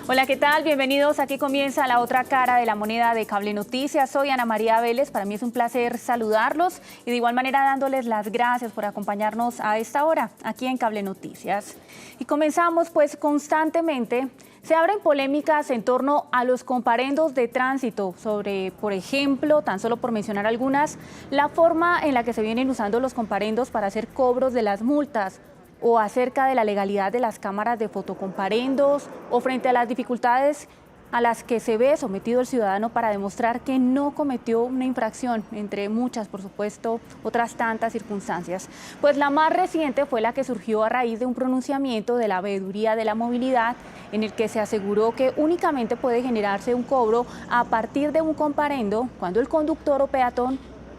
Hola, ¿qué tal? Bienvenidos. Aquí comienza la otra cara de la moneda de Cable Noticias. Soy Ana María Vélez. Para mí es un placer saludarlos y de igual manera dándoles las gracias por acompañarnos a esta hora aquí en Cable Noticias. Y comenzamos pues constantemente. Se abren polémicas en torno a los comparendos de tránsito sobre, por ejemplo, tan solo por mencionar algunas, la forma en la que se vienen usando los comparendos para hacer cobros de las multas, o acerca de la legalidad de las cámaras de fotocomparendos, o frente a las dificultades a las que se ve sometido el ciudadano para demostrar que no cometió una infracción, entre muchas, por supuesto, otras tantas circunstancias. Pues la más reciente fue la que surgió a raíz de un pronunciamiento de la Veeduría de la Movilidad, en el que se aseguró que únicamente puede generarse un cobro a partir de un comparendo cuando el conductor o peatón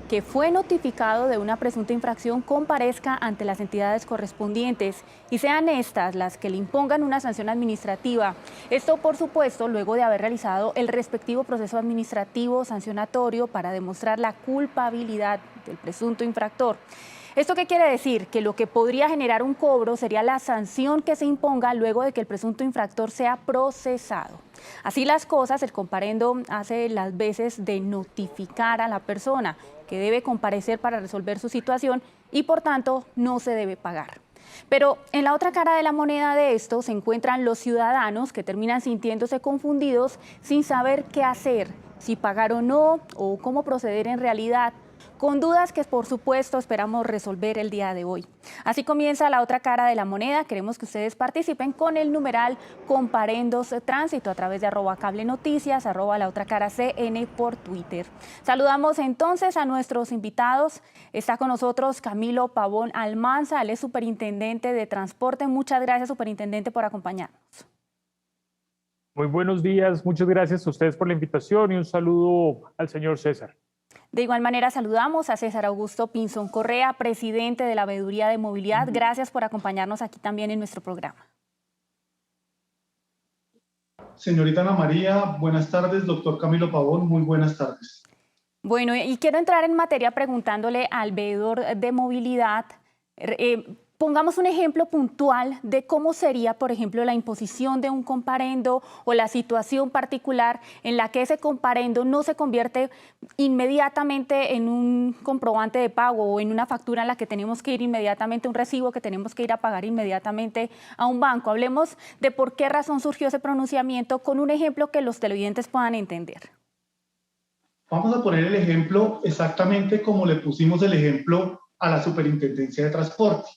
que fue notificado de una presunta infracción comparezca ante las entidades correspondientes y sean estas las que le impongan una sanción administrativa. Esto, por supuesto, luego de haber realizado el respectivo proceso administrativo sancionatorio para demostrar la culpabilidad del presunto infractor. ¿Esto qué quiere decir? Que lo que podría generar un cobro sería la sanción que se imponga luego de que el presunto infractor sea procesado. Así las cosas, el comparendo hace las veces de notificar a la persona que debe comparecer para resolver su situación y por tanto no se debe pagar. Pero en la otra cara de la moneda de esto se encuentran los ciudadanos que terminan sintiéndose confundidos sin saber qué hacer, si pagar o no, o cómo proceder en realidad, con dudas que por supuesto esperamos resolver el día de hoy. Así comienza la otra cara de la moneda. Queremos que ustedes participen con el numeral Comparendos Tránsito a través de @cablenoticias, @laotracara_cn por Twitter. Saludamos entonces a nuestros invitados. Está con nosotros Camilo Pavón Almanza, él es superintendente de transporte. Muchas gracias, superintendente, por acompañarnos. Muy buenos días, muchas gracias a ustedes por la invitación y un saludo al señor César. De igual manera saludamos a César Augusto Pinzón Correa, presidente de la Veeduría de Movilidad. Gracias por acompañarnos aquí también en nuestro programa. Señorita Ana María, buenas tardes. Doctor Camilo Pavón, muy buenas tardes. Bueno, y quiero entrar en materia preguntándole al veedor de movilidad. Pongamos un ejemplo puntual de cómo sería, por ejemplo, la imposición de un comparendo o la situación particular en la que ese comparendo no se convierte inmediatamente en un comprobante de pago o en una factura en la que tenemos que ir inmediatamente, un recibo que tenemos que ir a pagar inmediatamente a un banco. Hablemos de por qué razón surgió ese pronunciamiento con un ejemplo que los televidentes puedan entender. Vamos a poner el ejemplo exactamente como le pusimos el ejemplo a la Superintendencia de Transporte.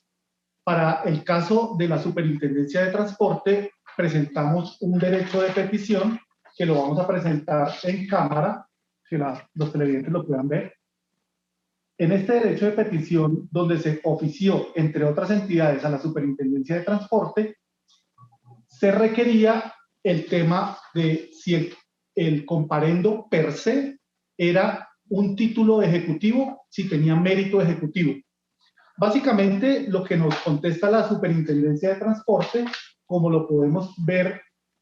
Para el caso de la Superintendencia de Transporte, presentamos un derecho de petición que lo vamos a presentar en cámara, que los televidentes lo puedan ver. En este derecho de petición, donde se ofició, entre otras entidades, a la Superintendencia de Transporte, se requería el tema de si el comparendo per se era un título ejecutivo, si tenía mérito ejecutivo. Básicamente, lo que nos contesta la Superintendencia de Transporte, como lo podemos ver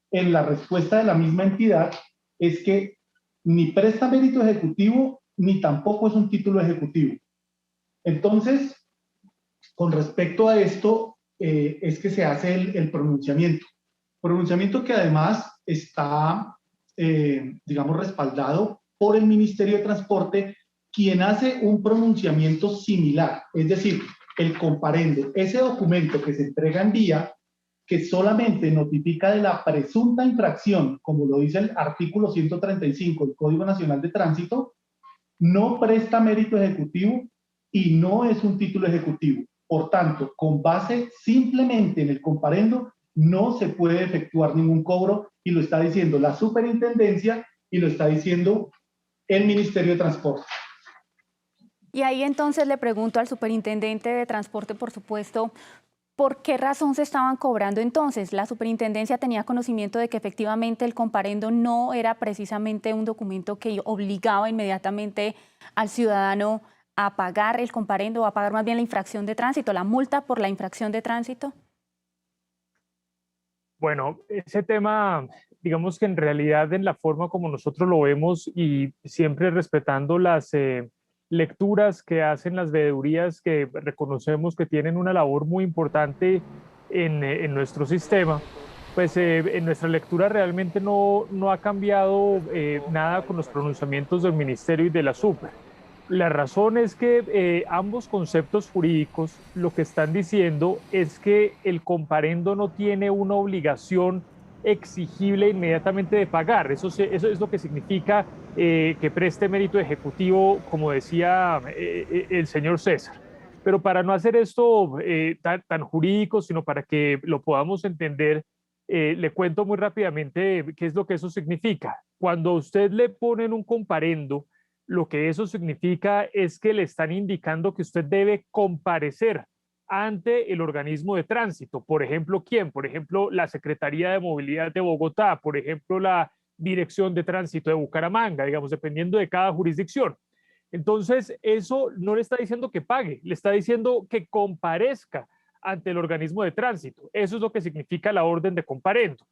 en la respuesta de la misma entidad, es que ni presta mérito ejecutivo, ni tampoco es un título ejecutivo. Entonces, con respecto a esto, es que se hace el pronunciamiento. Pronunciamiento que además está, digamos, respaldado por el Ministerio de Transporte, quien hace un pronunciamiento similar, es decir, el comparendo, ese documento que se entrega en vía, que solamente notifica de la presunta infracción, como lo dice el artículo 135 del Código Nacional de Tránsito, no presta mérito ejecutivo y no es un título ejecutivo. Por tanto, con base simplemente en el comparendo, no se puede efectuar ningún cobro, y lo está diciendo la Superintendencia y lo está diciendo el Ministerio de Transporte. Y ahí entonces le pregunto al superintendente de transporte, por supuesto, ¿por qué razón se estaban cobrando entonces? ¿La superintendencia tenía conocimiento de que efectivamente el comparendo no era precisamente un documento que obligaba inmediatamente al ciudadano a pagar el comparendo o a pagar más bien la infracción de tránsito, la multa por la infracción de tránsito? Bueno, ese tema, digamos que en realidad en la forma como nosotros lo vemos y siempre respetando las lecturas que hacen las veedurías, que reconocemos que tienen una labor muy importante en nuestro sistema, Pues en nuestra lectura realmente no ha cambiado nada con los pronunciamientos del Ministerio y de la Super. La razón es que ambos conceptos jurídicos lo que están diciendo es que el comparendo no tiene una obligación exigible inmediatamente de pagar. Eso es lo que significa que preste mérito ejecutivo, como decía el señor César. Pero para no hacer esto tan jurídico, sino para que lo podamos entender, le cuento muy rápidamente qué es lo que eso significa. Cuando usted le ponen un comparendo, lo que eso significa es que le están indicando que usted debe comparecer ante el organismo de tránsito. Por ejemplo, ¿quién? Por ejemplo, la Secretaría de Movilidad de Bogotá, por ejemplo, la Dirección de Tránsito de Bucaramanga, digamos, dependiendo de cada jurisdicción. Entonces, eso no le está diciendo que pague, le está diciendo que comparezca ante el organismo de tránsito. Eso es lo que significa la orden de comparendo.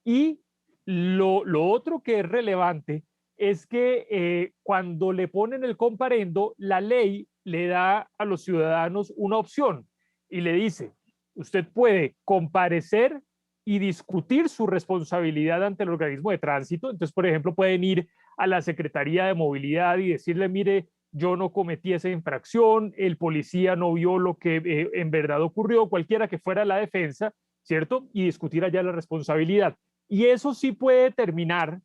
Y lo otro que es relevante es que cuando le ponen el comparendo, la ley le da a los ciudadanos una opción y le dice, usted puede comparecer y discutir su responsabilidad ante el organismo de tránsito. Entonces, por ejemplo, pueden ir a la Secretaría de Movilidad y decirle, mire, yo no cometí esa infracción, el policía no vio lo que en verdad ocurrió, cualquiera que fuera la defensa, ¿cierto? Y discutir allá la responsabilidad. Y eso sí puede terminar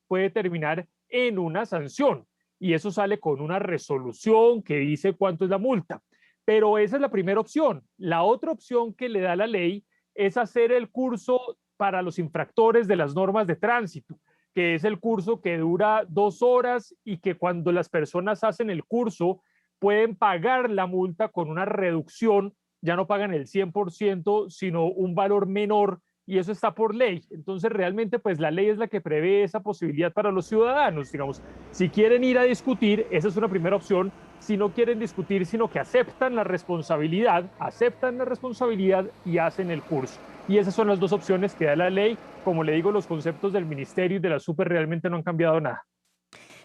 en una sanción. Y eso sale con una resolución que dice cuánto es la multa. Pero esa es la primera opción. La otra opción que le da la ley es hacer el curso para los infractores de las normas de tránsito, que es el curso que dura 2 horas y que cuando las personas hacen el curso pueden pagar la multa con una reducción, ya no pagan el 100%, sino un valor menor, y eso está por ley. Entonces realmente pues la ley es la que prevé esa posibilidad para los ciudadanos. Digamos, si quieren ir a discutir, esa es una primera opción. Si no quieren discutir, sino que aceptan la responsabilidad y hacen el curso. Y esas son las dos opciones que da la ley. Como le digo, los conceptos del Ministerio y de la Super realmente no han cambiado nada.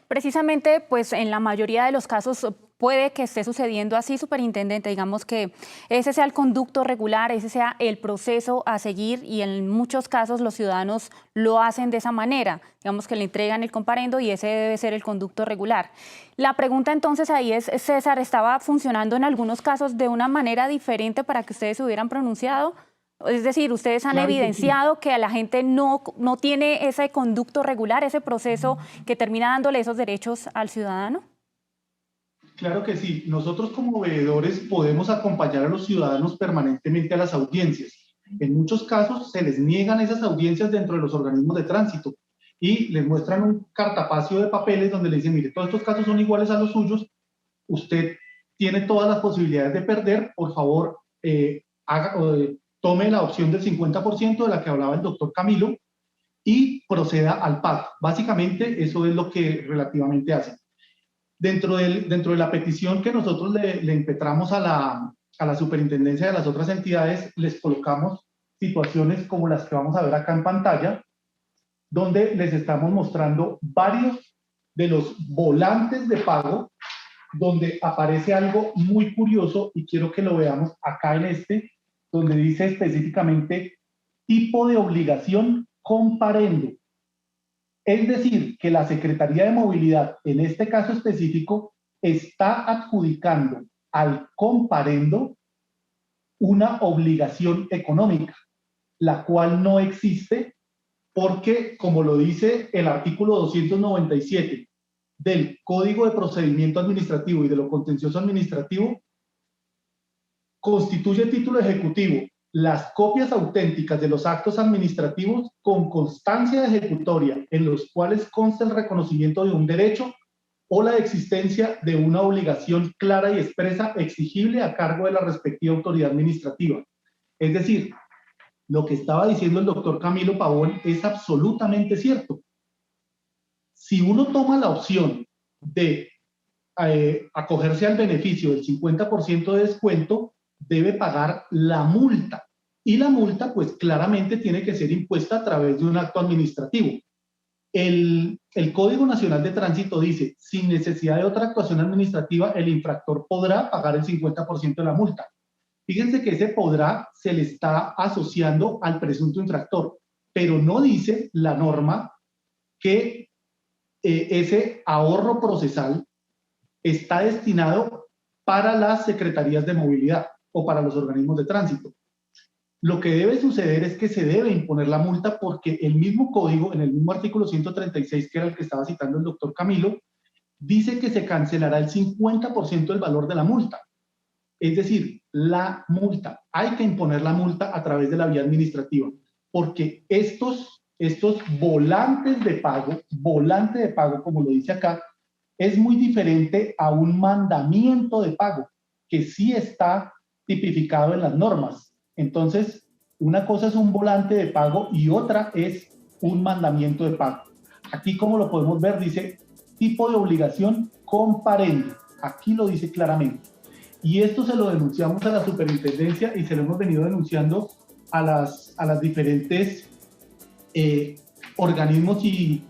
Precisamente, pues en la mayoría de los casos puede que esté sucediendo así, superintendente, digamos que ese sea el conducto regular, ese sea el proceso a seguir y en muchos casos los ciudadanos lo hacen de esa manera, digamos que le entregan el comparendo y ese debe ser el conducto regular. La pregunta entonces ahí es, César, ¿estaba funcionando en algunos casos de una manera diferente para que ustedes se hubieran pronunciado? Es decir, ustedes han evidenciado que la gente no tiene ese conducto regular, ese proceso que termina dándole esos derechos al ciudadano. Claro que sí. Nosotros como veedores podemos acompañar a los ciudadanos permanentemente a las audiencias. En muchos casos se les niegan esas audiencias dentro de los organismos de tránsito y les muestran un cartapacio de papeles donde le dicen, mire, todos estos casos son iguales a los suyos, usted tiene todas las posibilidades de perder, por favor, tome la opción del 50% de la que hablaba el doctor Camilo y proceda al pago. Básicamente eso es lo que relativamente hacen. Dentro de la petición que nosotros le impetramos a la superintendencia de las otras entidades, les colocamos situaciones como las que vamos a ver acá en pantalla, donde les estamos mostrando varios de los volantes de pago, donde aparece algo muy curioso y quiero que lo veamos acá en donde dice específicamente tipo de obligación comparendo. Es decir, que la Secretaría de Movilidad, en este caso específico, está adjudicando al comparendo una obligación económica, la cual no existe porque, como lo dice el artículo 297 del Código de Procedimiento Administrativo y de lo Contencioso Administrativo, constituye título ejecutivo las copias auténticas de los actos administrativos con constancia ejecutoria en los cuales consta el reconocimiento de un derecho o la existencia de una obligación clara y expresa exigible a cargo de la respectiva autoridad administrativa. Es decir, lo que estaba diciendo el doctor Camilo Pavón es absolutamente cierto. Si uno toma la opción de acogerse al beneficio del 50% de descuento, debe pagar la multa. Y la multa, pues claramente tiene que ser impuesta a través de un acto administrativo. El Código Nacional de Tránsito dice, sin necesidad de otra actuación administrativa, el infractor podrá pagar el 50% de la multa. Fíjense que ese podrá se le está asociando al presunto infractor. pero no dice la norma que ese ahorro procesal está destinado para las secretarías de movilidad o para los organismos de tránsito. Lo que debe suceder es que se debe imponer la multa porque el mismo código, en el mismo artículo 136, que era el que estaba citando el doctor Camilo, dice que se cancelará el 50% del valor de la multa. Es decir, la multa, hay que imponer la multa a través de la vía administrativa, porque estos volantes de pago, volante de pago, como lo dice acá, es muy diferente a un mandamiento de pago, que sí está tipificado en las normas. Entonces, una cosa es un volante de pago y otra es un mandamiento de pago. Aquí, como lo podemos ver, dice tipo de obligación comparendo. Aquí lo dice claramente. Y esto se lo denunciamos a la superintendencia y se lo hemos venido denunciando a las diferentes organismos y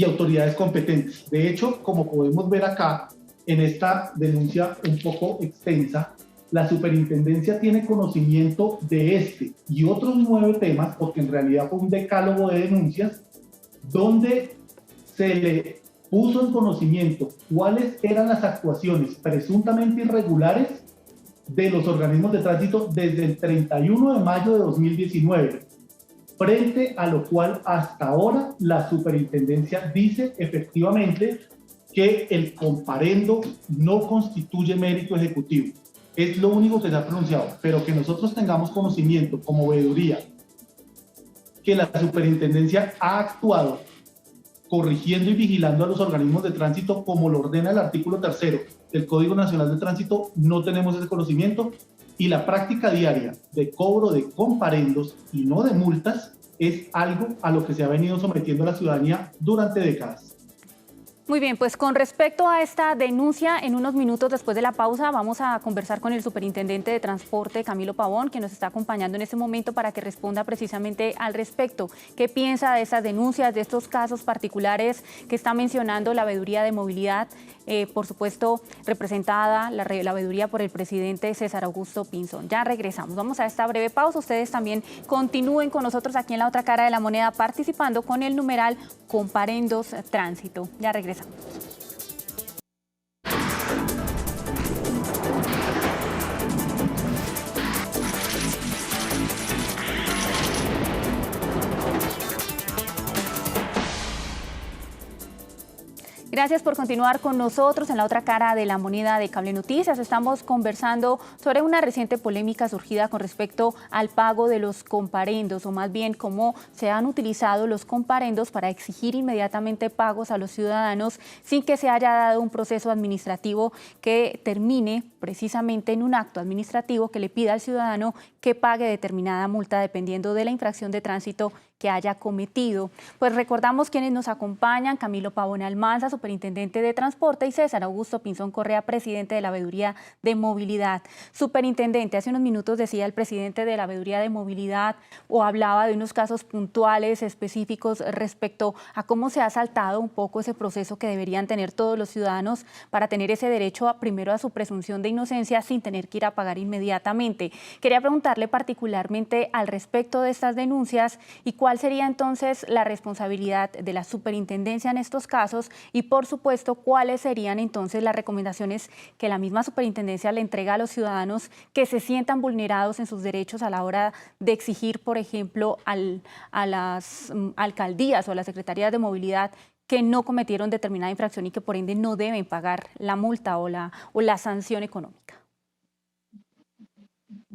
autoridades competentes. De hecho, como podemos ver acá, en esta denuncia un poco extensa, la superintendencia tiene conocimiento de este y otros 9 temas, porque en realidad fue un decálogo de denuncias, donde se le puso en conocimiento cuáles eran las actuaciones presuntamente irregulares de los organismos de tránsito desde el 31 de mayo de 2019, frente a lo cual hasta ahora la superintendencia dice efectivamente que el comparendo no constituye mérito ejecutivo. Es lo único que se ha pronunciado, pero que nosotros tengamos conocimiento como veeduría que la superintendencia ha actuado corrigiendo y vigilando a los organismos de tránsito como lo ordena el artículo 3 del Código Nacional de Tránsito, no tenemos ese conocimiento, y la práctica diaria de cobro de comparendos y no de multas es algo a lo que se ha venido sometiendo la ciudadanía durante décadas. Muy bien, pues con respecto a esta denuncia, en unos minutos después de la pausa vamos a conversar con el superintendente de transporte, Camilo Pavón, que nos está acompañando en este momento para que responda precisamente al respecto. ¿Qué piensa de estas denuncias, de estos casos particulares que está mencionando la Veeduría de Movilidad? Por supuesto, representada la veeduría por el presidente César Augusto Pinzón. Ya regresamos, vamos a esta breve pausa. Ustedes también continúen con nosotros aquí en la otra cara de la moneda participando con el numeral Comparendos Tránsito. Ya regresamos. Gracias por continuar con nosotros en la otra cara de la moneda de Cable Noticias. Estamos conversando sobre una reciente polémica surgida con respecto al pago de los comparendos, o más bien cómo se han utilizado los comparendos para exigir inmediatamente pagos a los ciudadanos sin que se haya dado un proceso administrativo que termine precisamente en un acto administrativo que le pida al ciudadano que pague determinada multa dependiendo de la infracción de tránsito que haya cometido. Pues recordamos quienes nos acompañan: Camilo Pavón Almanza, superintendente de transporte, y César Augusto Pinzón Correa, presidente de la Veeduría de Movilidad. Superintendente, hace unos minutos decía el presidente de la Veeduría de Movilidad, o hablaba de unos casos puntuales específicos respecto a cómo se ha saltado un poco ese proceso que deberían tener todos los ciudadanos para tener ese derecho primero a su presunción de inocencia sin tener que ir a pagar inmediatamente. Quería preguntarle particularmente al respecto de estas denuncias y cuál sería entonces la responsabilidad de la superintendencia en estos casos y, por supuesto, cuáles serían entonces las recomendaciones que la misma superintendencia le entrega a los ciudadanos que se sientan vulnerados en sus derechos a la hora de exigir, por ejemplo, a las alcaldías o a las secretarías de movilidad que no cometieron determinada infracción y que por ende no deben pagar la multa o la sanción económica.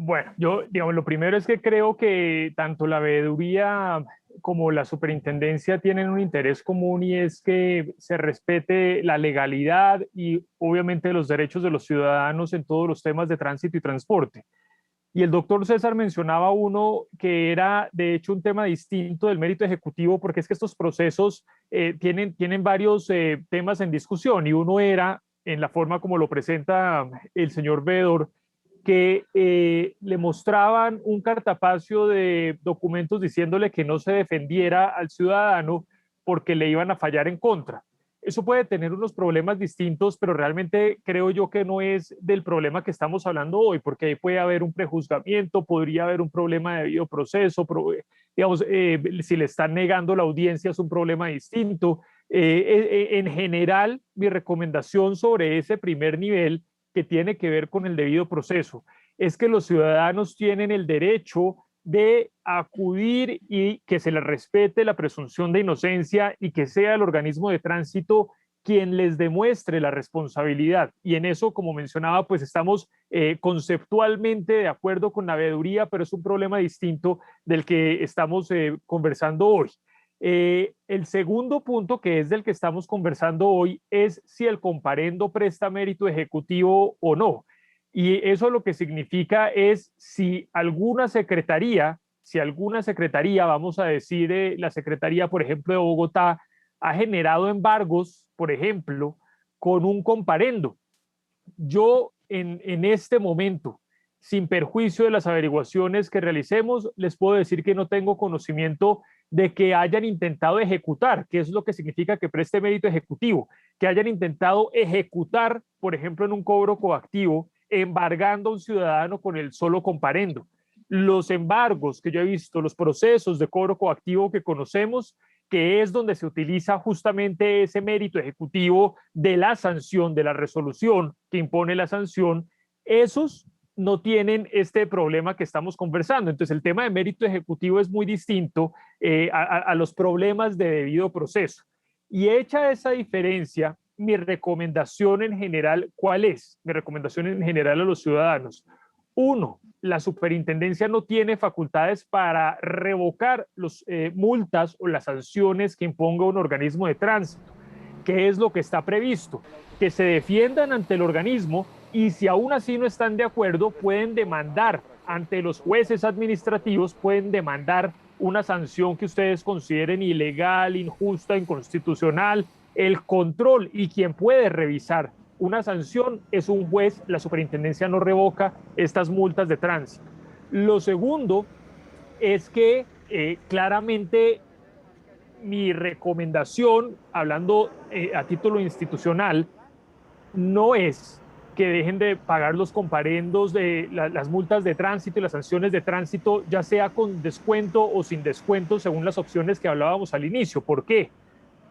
Bueno, yo, digamos, lo primero es que creo que tanto la veeduría como la superintendencia tienen un interés común, y es que se respete la legalidad y obviamente los derechos de los ciudadanos en todos los temas de tránsito y transporte. Y el doctor César mencionaba uno que era de hecho un tema distinto del mérito ejecutivo, porque es que estos procesos tienen varios temas en discusión, y uno era en la forma como lo presenta el señor veedor, que le mostraban un cartapacio de documentos diciéndole que no se defendiera al ciudadano porque le iban a fallar en contra. eso puede tener unos problemas distintos, pero realmente creo yo que no es del problema que estamos hablando hoy, porque ahí puede haber un prejuzgamiento, podría haber un problema de debido proceso, digamos, si le están negando la audiencia es un problema distinto. En general, mi recomendación sobre ese primer nivel que tiene que ver con el debido proceso es que los ciudadanos tienen el derecho de acudir y que se les respete la presunción de inocencia y que sea el organismo de tránsito quien les demuestre la responsabilidad. Y en eso, como mencionaba, pues estamos conceptualmente de acuerdo con la veeduría, pero es un problema distinto del que estamos conversando hoy. El segundo punto, que es del que estamos conversando hoy, es si el comparendo presta mérito ejecutivo o no. Y eso lo que significa es si alguna secretaría, vamos a decir la Secretaría, por ejemplo, de Bogotá, ha generado embargos, por ejemplo, con un comparendo. Yo en este momento, sin perjuicio de las averiguaciones que realicemos, les puedo decir que no tengo conocimiento de que hayan intentado ejecutar, que es lo que significa que preste mérito ejecutivo, que hayan intentado ejecutar, por ejemplo, en un cobro coactivo, embargando a un ciudadano con el solo comparendo. Los embargos que yo he visto, los procesos de cobro coactivo que conocemos, que es donde se utiliza justamente ese mérito ejecutivo de la sanción, de la resolución que impone la sanción, esos no tienen este problema que estamos conversando. Entonces, el tema de mérito ejecutivo es muy distinto a los problemas de debido proceso. Y hecha esa diferencia, mi recomendación en general, ¿cuál es? Mi recomendación en general a los ciudadanos. Uno, la superintendencia no tiene facultades para revocar las multas o las sanciones que imponga un organismo de tránsito. ¿Qué es lo que está previsto? Que se defiendan ante el organismo y si aún así no están de acuerdo, pueden demandar ante los jueces administrativos, pueden demandar una sanción que ustedes consideren ilegal, injusta, inconstitucional, el control y quien puede revisar una sanción es un juez, la superintendencia no revoca estas multas de tránsito. Lo segundo es que claramente mi recomendación, hablando a título institucional, no es que dejen de pagar los comparendos de las multas de tránsito y las sanciones de tránsito, ya sea con descuento o sin descuento, según las opciones que hablábamos al inicio. ¿Por qué?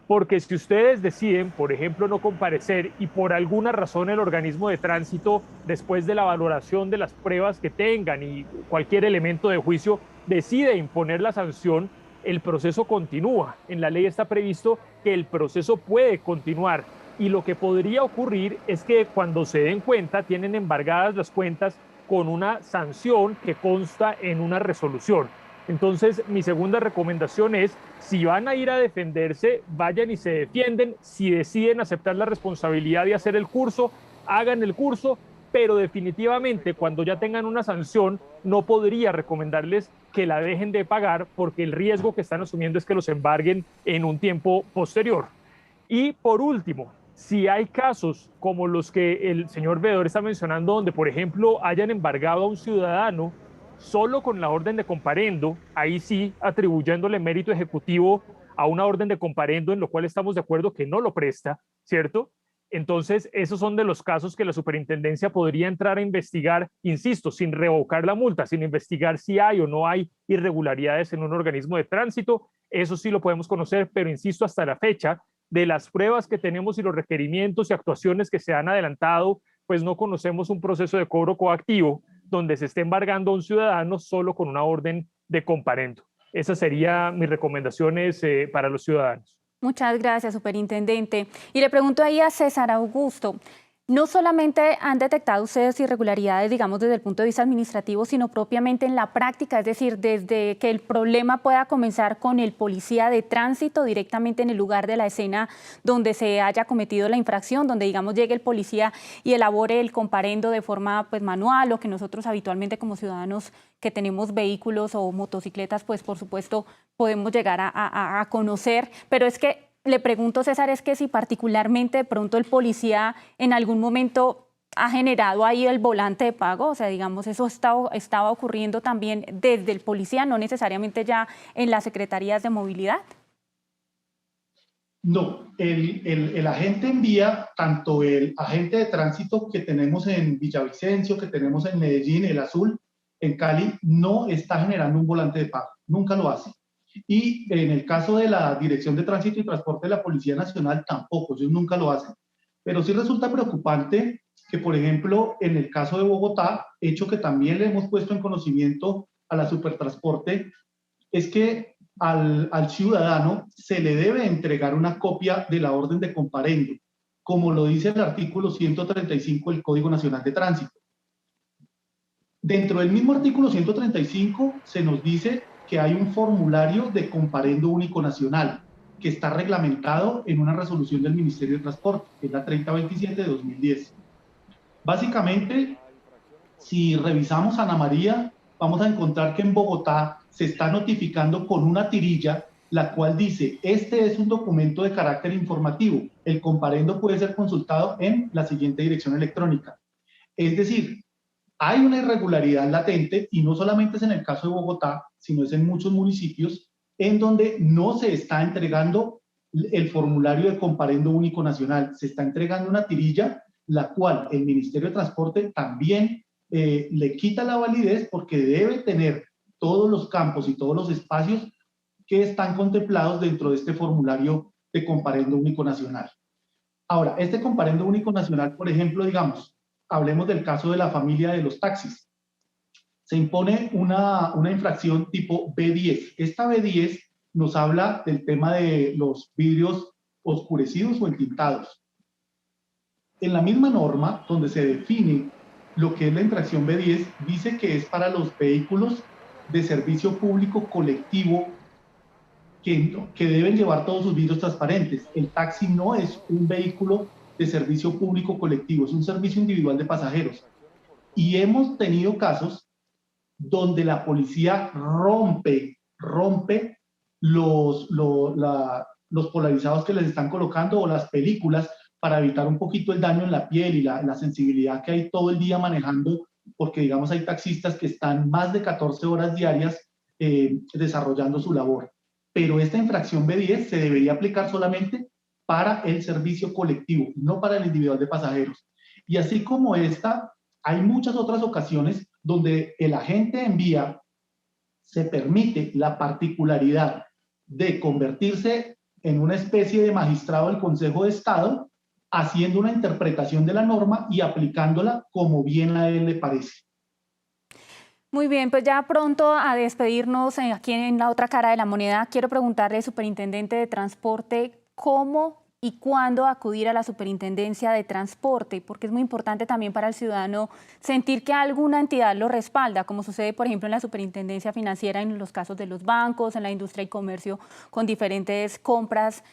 Porque si ustedes deciden, por ejemplo, no comparecer y por alguna razón el organismo de tránsito, después de la valoración de las pruebas que tengan y cualquier elemento de juicio, decide imponer la sanción, el proceso continúa. En la ley está previsto que el proceso puede continuar. Y lo que podría ocurrir es que cuando se den cuenta, tienen embargadas las cuentas con una sanción que consta en una resolución. Entonces, mi segunda recomendación es, si van a ir a defenderse, vayan y se defienden. Si deciden aceptar la responsabilidad de hacer el curso, hagan el curso, pero definitivamente cuando ya tengan una sanción, no podría recomendarles que la dejen de pagar porque el riesgo que están asumiendo es que los embarguen en un tiempo posterior. Y por último, si hay casos como los que el señor veedor está mencionando, donde, por ejemplo, hayan embargado a un ciudadano solo con la orden de comparendo, ahí sí atribuyéndole mérito ejecutivo a una orden de comparendo en lo cual estamos de acuerdo que no lo presta, ¿cierto? Entonces, esos son de los casos que la superintendencia podría entrar a investigar, insisto, sin revocar la multa, sin investigar si hay o no hay irregularidades en un organismo de tránsito. Eso sí lo podemos conocer, pero insisto, hasta la fecha, de las pruebas que tenemos y los requerimientos y actuaciones que se han adelantado, pues no conocemos un proceso de cobro coactivo donde se esté embargando a un ciudadano solo con una orden de comparendo. Esas serían mis recomendaciones para los ciudadanos. Muchas gracias, superintendente. Y le pregunto ahí a César Augusto, no solamente han detectado ustedes irregularidades, digamos, desde el punto de vista administrativo, sino propiamente en la práctica, es decir, desde que el problema pueda comenzar con el policía de tránsito directamente en el lugar de la escena donde se haya cometido la infracción, donde, digamos, llegue el policía y elabore el comparendo de forma pues, manual, o que nosotros habitualmente como ciudadanos que tenemos vehículos o motocicletas, pues por supuesto podemos llegar a conocer, pero es que le pregunto, César, es que si particularmente de pronto el policía en algún momento ha generado ahí el volante de pago, o sea, digamos, eso estaba ocurriendo también desde el policía, no necesariamente ya en las secretarías de movilidad. No, el agente envía, tanto el agente de tránsito que tenemos en Villavicencio, que tenemos en Medellín, el azul, en Cali, no está generando un volante de pago, nunca lo hace. Y en el caso de la Dirección de Tránsito y Transporte de la Policía Nacional, tampoco, ellos nunca lo hacen. Pero sí resulta preocupante que, por ejemplo, en el caso de Bogotá, hecho que también le hemos puesto en conocimiento a la Supertransporte, es que al ciudadano se le debe entregar una copia de la orden de comparendo, como lo dice el artículo 135 del Código Nacional de Tránsito. Dentro del mismo artículo 135 se nos dice que hay un formulario de comparendo único nacional que está reglamentado en una resolución del Ministerio de Transporte, que es la 3027 de 2010. Básicamente, si revisamos Ana María, vamos a encontrar que en Bogotá se está notificando con una tirilla, la cual dice, este es un documento de carácter informativo, el comparendo puede ser consultado en la siguiente dirección electrónica. Es decir, hay una irregularidad latente, y no solamente es en el caso de Bogotá, sino es en muchos municipios, en donde no se está entregando el formulario de comparendo único nacional, se está entregando una tirilla, la cual el Ministerio de Transporte también le quita la validez porque debe tener todos los campos y todos los espacios que están contemplados dentro de este formulario de comparendo único nacional. Ahora, este comparendo único nacional, por ejemplo, digamos, hablemos del caso de la familia de los taxis. Se impone una infracción tipo B10. Esta B10 nos habla del tema de los vidrios oscurecidos o entintados. En la misma norma, donde se define lo que es la infracción B10, dice que es para los vehículos de servicio público colectivo que deben llevar todos sus vidrios transparentes. El taxi no es un vehículo de servicio público colectivo, es un servicio individual de pasajeros. Y hemos tenido casos donde la policía rompe los polarizados que les están colocando o las películas para evitar un poquito el daño en la piel y la sensibilidad que hay todo el día manejando, porque digamos hay taxistas que están más de 14 horas diarias desarrollando su labor. Pero esta infracción B10 se debería aplicar solamente para el servicio colectivo, no para el individual de pasajeros. Y así como esta, hay muchas otras ocasiones donde el agente en vía se permite la particularidad de convertirse en una especie de magistrado del Consejo de Estado, haciendo una interpretación de la norma y aplicándola como bien a él le parece. Muy bien, pues ya pronto a despedirnos aquí en la otra cara de la moneda, quiero preguntarle, superintendente de Transporte, ¿cómo y cuándo acudir a la Superintendencia de Transporte? Porque es muy importante también para el ciudadano sentir que alguna entidad lo respalda, como sucede, por ejemplo, en la Superintendencia Financiera en los casos de los bancos, en la industria y comercio, con diferentes compras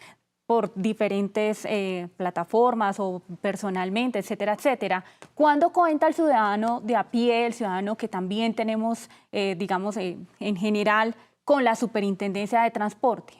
por diferentes plataformas o personalmente, etcétera, etcétera. ¿Cuándo cuenta el ciudadano de a pie, el ciudadano que también tenemos, digamos, en general, con la Superintendencia de Transporte?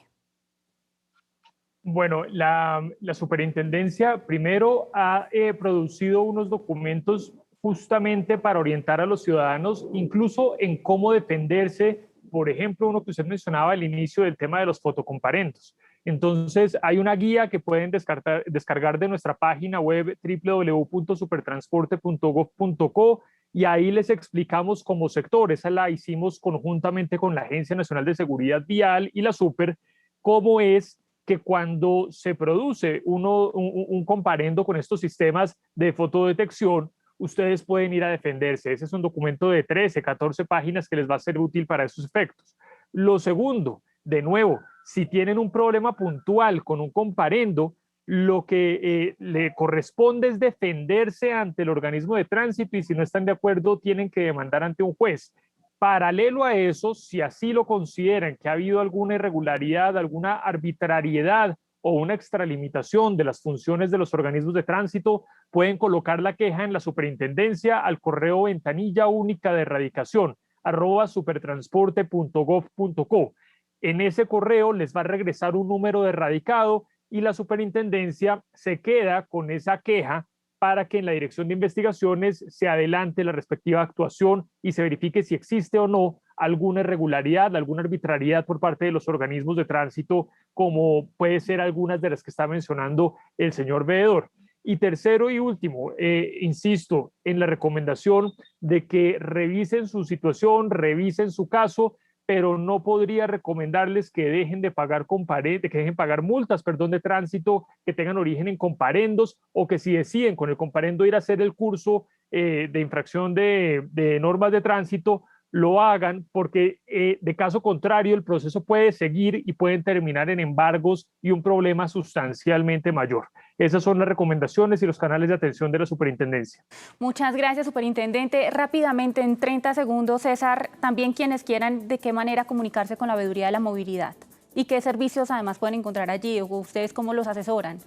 Bueno, la superintendencia primero ha producido unos documentos justamente para orientar a los ciudadanos, incluso en cómo defenderse, por ejemplo, uno que usted mencionaba al inicio del tema de los fotocomparendos. Entonces, hay una guía que pueden descargar de nuestra página web www.supertransporte.gov.co y ahí les explicamos como sector, esa la hicimos conjuntamente con la Agencia Nacional de Seguridad Vial y la Super, cómo es que cuando se produce un comparendo con estos sistemas de fotodetección, ustedes pueden ir a defenderse. Ese es un documento de 13, 14 páginas que les va a ser útil para esos efectos. Lo segundo, de nuevo, si tienen un problema puntual con un comparendo, lo que le corresponde es defenderse ante el organismo de tránsito y si no están de acuerdo tienen que demandar ante un juez. Paralelo a eso, si así lo consideran que ha habido alguna irregularidad, alguna arbitrariedad o una extralimitación de las funciones de los organismos de tránsito, pueden colocar la queja en la superintendencia al correo ventanilla única de erradicación @supertransporte.gov.co. En ese correo les va a regresar un número de erradicado y la superintendencia se queda con esa queja para que en la Dirección de Investigaciones se adelante la respectiva actuación y se verifique si existe o no alguna irregularidad, alguna arbitrariedad por parte de los organismos de tránsito, como puede ser algunas de las que está mencionando el señor veedor. Y tercero y último, insisto en la recomendación de que revisen su situación, revisen su caso, pero no podría recomendarles que dejen de pagar que dejen pagar multas, perdón, de tránsito que tengan origen en comparendos, o que si deciden con el comparendo ir a hacer el curso de infracción de normas de tránsito, lo hagan, porque de caso contrario el proceso puede seguir y pueden terminar en embargos y un problema sustancialmente mayor. Esas son las recomendaciones y los canales de atención de la superintendencia. Muchas gracias, superintendente. Rápidamente, en 30 segundos, César, también quienes quieran, ¿de qué manera comunicarse con la Veeduría de la Movilidad? ¿Y qué servicios además pueden encontrar allí? ¿O ustedes cómo los asesoran?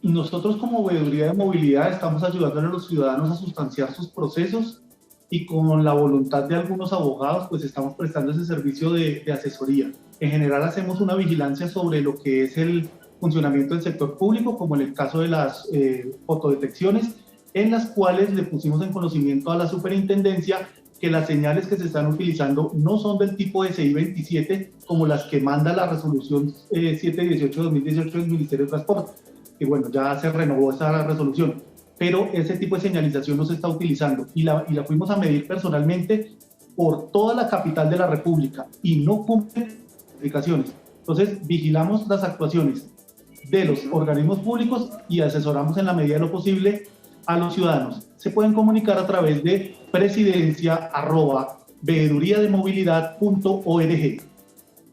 Nosotros como Veeduría de Movilidad estamos ayudando a los ciudadanos a sustanciar sus procesos, y con la voluntad de algunos abogados, pues estamos prestando ese servicio de asesoría. En general hacemos una vigilancia sobre lo que es el funcionamiento del sector público, como en el caso de las fotodetecciones, en las cuales le pusimos en conocimiento a la superintendencia que las señales que se están utilizando no son del tipo SI 27, como las que manda la resolución 718-2018 del Ministerio de Transporte, que bueno, ya se renovó esa resolución, pero ese tipo de señalización no se está utilizando, y la fuimos a medir personalmente por toda la capital de la República y no cumple aplicaciones. Entonces vigilamos las actuaciones de los organismos públicos y asesoramos en la medida de lo posible a los ciudadanos. Se pueden comunicar a través de presidencia@veeduriademovilidad.org.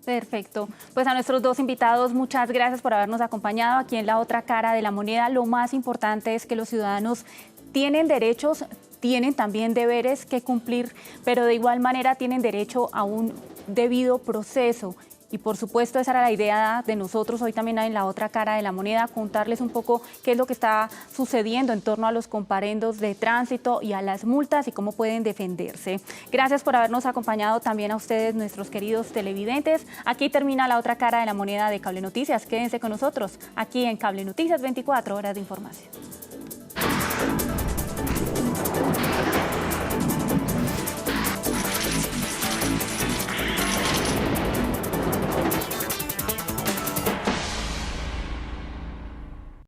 Perfecto. Pues a nuestros dos invitados, muchas gracias por habernos acompañado aquí en La Otra Cara de la Moneda. Lo más importante es que los ciudadanos tienen derechos, tienen también deberes que cumplir, pero de igual manera tienen derecho a un debido proceso. Y por supuesto esa era la idea de nosotros hoy también en La Otra Cara de la Moneda, contarles un poco qué es lo que está sucediendo en torno a los comparendos de tránsito y a las multas y cómo pueden defenderse. Gracias por habernos acompañado también a ustedes, nuestros queridos televidentes. Aquí termina La Otra Cara de la Moneda de Cable Noticias. Quédense con nosotros aquí en Cable Noticias, 24 horas de información.